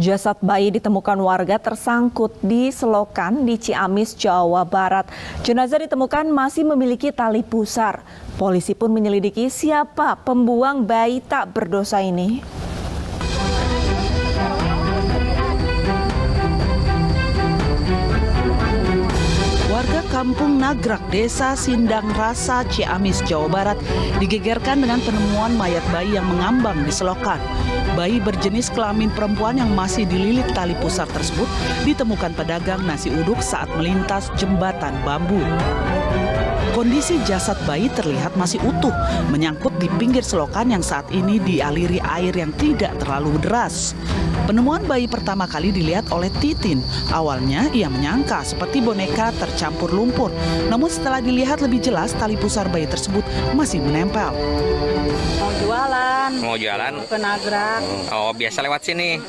Jasad bayi ditemukan warga tersangkut di selokan di Ciamis, Jawa Barat. Jenazah ditemukan masih memiliki tali pusar. Polisi pun menyelidiki siapa pembuang bayi tak berdosa ini. Warga Kampung Nagrak, Desa Sindang Rasa, Ciamis, Jawa Barat digegerkan dengan penemuan mayat bayi yang mengambang di selokan. Bayi berjenis kelamin perempuan yang masih dililit tali pusar tersebut ditemukan pedagang nasi uduk saat melintas jembatan bambu. Kondisi jasad bayi terlihat masih utuh, menyangkut di pinggir selokan yang saat ini dialiri air yang tidak terlalu deras. Penemuan bayi pertama kali dilihat oleh Titin. Awalnya ia menyangka seperti boneka tercampur lumpur. Namun setelah dilihat lebih jelas, tali pusar bayi tersebut masih menempel. Mau jualan ke Nagrak. Oh, biasa lewat sini.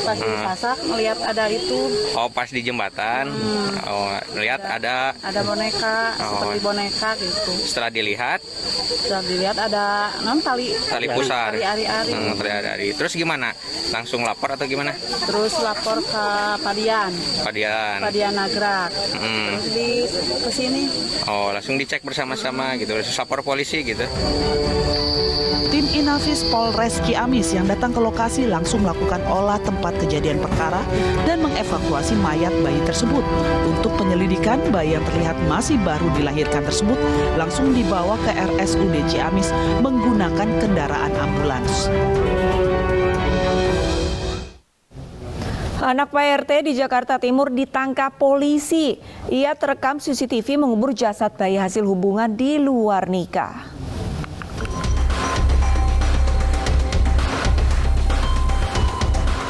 Pas dipasak melihat ada itu. Oh, pas di jembatan. Oh, lihat ada boneka, seperti boneka gitu. Setelah dilihat ada tali pusar. Tali ari-ari. Tali. Terus gimana? Langsung lapor atau gimana? Terus lapor ke Padian Nagrak. Terus ke sini. Oh, langsung dicek bersama-sama gitu. Terus lapor polisi gitu. Tim Inafis Polres Ciamis yang datang ke lokasi langsung melakukan olah tempat kejadian perkara dan mengevakuasi mayat bayi tersebut. Untuk penyelidikan, bayi yang terlihat masih baru dilahirkan tersebut langsung dibawa ke RSUD Ciamis menggunakan kendaraan ambulans. Anak PRT di Jakarta Timur ditangkap polisi. Ia terekam CCTV mengubur jasad bayi hasil hubungan di luar nikah.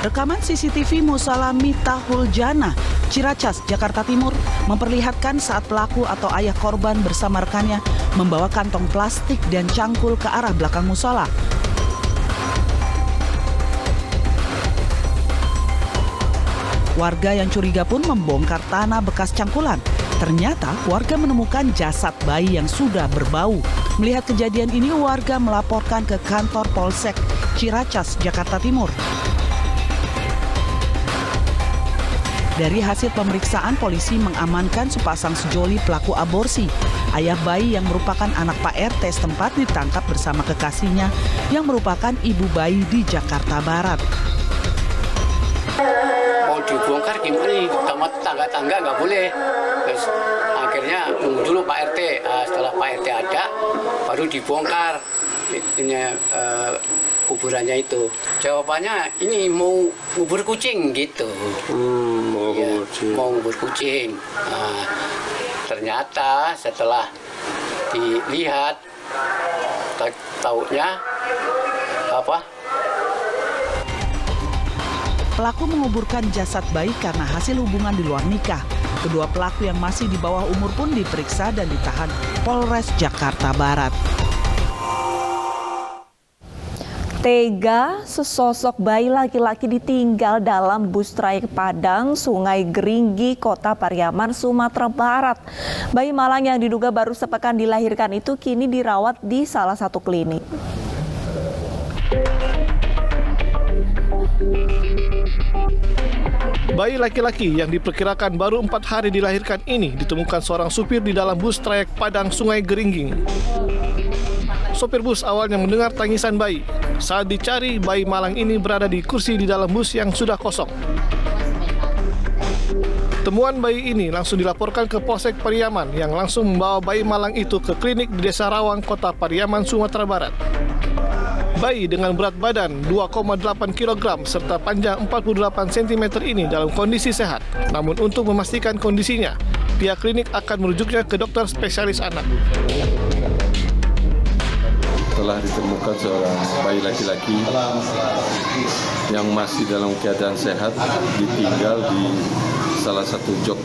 Rekaman CCTV Musala Mitahul Jana, Ciracas, Jakarta Timur memperlihatkan saat pelaku atau ayah korban bersama rekannya membawa kantong plastik dan cangkul ke arah belakang musola. Warga yang curiga pun membongkar tanah bekas cangkulan. Ternyata warga menemukan jasad bayi yang sudah berbau. Melihat kejadian ini, warga melaporkan ke kantor Polsek Ciracas, Jakarta Timur. Dari hasil pemeriksaan, polisi mengamankan sepasang sejoli pelaku aborsi. Ayah bayi yang merupakan anak Pak RT setempat ditangkap bersama kekasihnya yang merupakan ibu bayi di Jakarta Barat. Mau dibongkar gimana nih? Sama tangga-tangga nggak boleh. Terus akhirnya tunggu dulu Pak RT. Setelah Pak RT ada, baru dibongkar kuburannya itu. Jawabannya ini mau ngubur kucing gitu. Mau ngubur kucing. Nah, ternyata setelah dilihat, taunya Pelaku menguburkan jasad bayi karena hasil hubungan di luar nikah. Kedua pelaku yang masih di bawah umur pun diperiksa dan ditahan Polres Jakarta Barat. Tega, sesosok bayi laki-laki ditinggal dalam bus trayek Padang, Sungai Geringgi, Kota Pariaman, Sumatera Barat. Bayi malang yang diduga baru sepekan dilahirkan itu kini dirawat di salah satu klinik. Bayi laki-laki yang diperkirakan baru 4 hari dilahirkan ini ditemukan seorang supir di dalam bus trayek Padang, Sungai Geringgi. Sopir bus awalnya mendengar tangisan bayi. Saat dicari, bayi malang ini berada di kursi di dalam bus yang sudah kosong. Temuan bayi ini langsung dilaporkan ke Polsek Pariaman yang langsung membawa bayi malang itu ke klinik di Desa Rawang, Kota Pariaman, Sumatera Barat. Bayi dengan berat badan 2,8 kg serta panjang 48 cm ini dalam kondisi sehat. Namun untuk memastikan kondisinya, pihak klinik akan merujuknya ke dokter spesialis anak. Telah ditemukan seorang bayi laki-laki yang masih dalam keadaan sehat, ditinggal di salah satu jok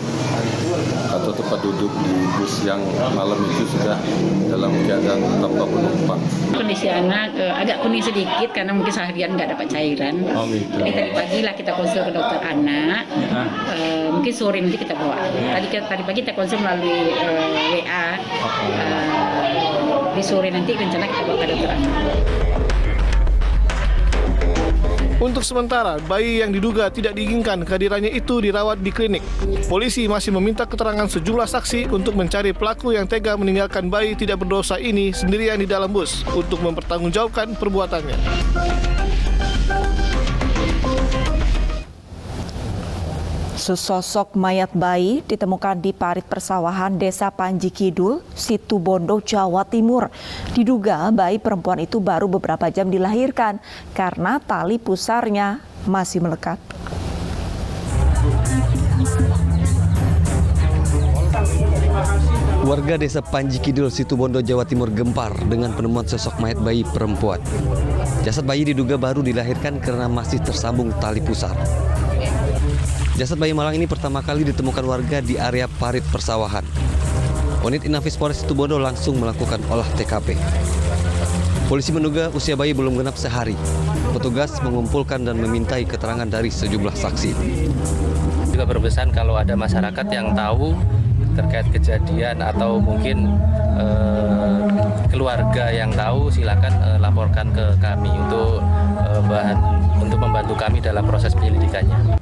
atau tempat duduk di bus yang malam itu sudah dalam keadaan tanpa penumpang. Kondisi anak agak kuning sedikit karena mungkin seharian nggak dapat cairan. Jadi tadi pagi lah kita konsul ke dokter anak. Mungkin sore nanti kita bawa. Tadi pagi kita konsul melalui WA. Di sore nanti rencana kita bawa ke dokter anak. Untuk sementara, bayi yang diduga tidak diinginkan kehadirannya itu dirawat di klinik. Polisi masih meminta keterangan sejumlah saksi untuk mencari pelaku yang tega meninggalkan bayi tidak berdosa ini sendirian di dalam bus untuk mempertanggungjawabkan perbuatannya. Sesosok mayat bayi ditemukan di parit persawahan Desa Panji Kidul, Situbondo, Jawa Timur. Diduga bayi perempuan itu baru beberapa jam dilahirkan karena tali pusarnya masih melekat. Warga Desa Panji Kidul, Situbondo, Jawa Timur gempar dengan penemuan sosok mayat bayi perempuan. Jasad bayi diduga baru dilahirkan karena masih tersambung tali pusar. Jasad bayi malang ini pertama kali ditemukan warga di area parit persawahan. Unit Inafis Polres Situbondo langsung melakukan olah TKP. Polisi menduga usia bayi belum genap sehari. Petugas mengumpulkan dan memintai keterangan dari sejumlah saksi. Juga berpesan kalau ada masyarakat yang tahu terkait kejadian atau mungkin keluarga yang tahu, silakan laporkan ke kami untuk membantu kami dalam proses penyelidikannya.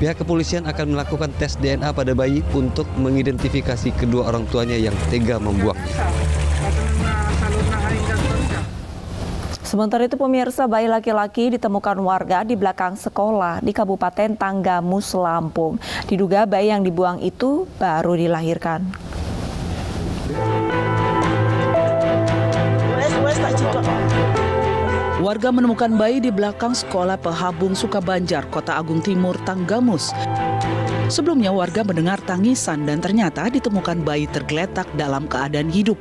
Pihak kepolisian akan melakukan tes DNA pada bayi untuk mengidentifikasi kedua orang tuanya yang tega membuangnya. Sementara itu pemirsa, bayi laki-laki ditemukan warga di belakang sekolah di Kabupaten Tanggamus, Lampung. Diduga bayi yang dibuang itu baru dilahirkan. Warga menemukan bayi di belakang sekolah Pehabung Sukabanjar, Kota Agung Timur, Tanggamus. Sebelumnya warga mendengar tangisan dan ternyata ditemukan bayi tergeletak dalam keadaan hidup.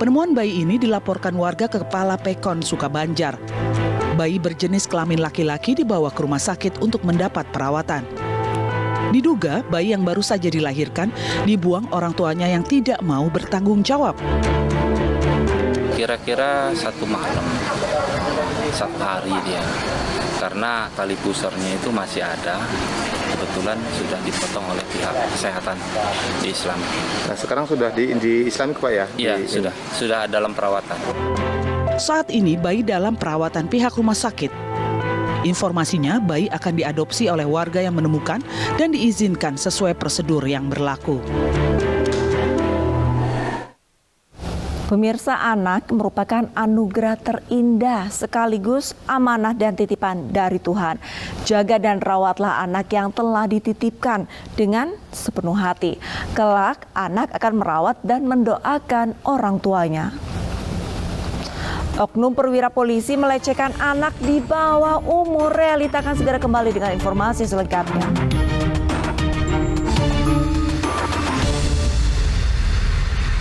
Penemuan bayi ini dilaporkan warga ke Kepala Pekon Sukabanjar. Bayi berjenis kelamin laki-laki dibawa ke rumah sakit untuk mendapat perawatan. Diduga bayi yang baru saja dilahirkan dibuang orang tuanya yang tidak mau bertanggung jawab. Kira-kira 1 malam, 1 hari dia, karena tali pusarnya itu masih ada, kebetulan sudah dipotong oleh pihak kesehatan di Islam. Nah, sekarang sudah di Islam Pak ya? Iya, sudah dalam perawatan. Saat ini bayi dalam perawatan pihak rumah sakit. Informasinya bayi akan diadopsi oleh warga yang menemukan dan diizinkan sesuai prosedur yang berlaku. Pemirsa, anak merupakan anugerah terindah sekaligus amanah dan titipan dari Tuhan. Jaga dan rawatlah anak yang telah dititipkan dengan sepenuh hati. Kelak anak akan merawat dan mendoakan orang tuanya. Oknum perwira polisi melecehkan anak di bawah umur. Realita akan segera kembali dengan informasi selengkapnya.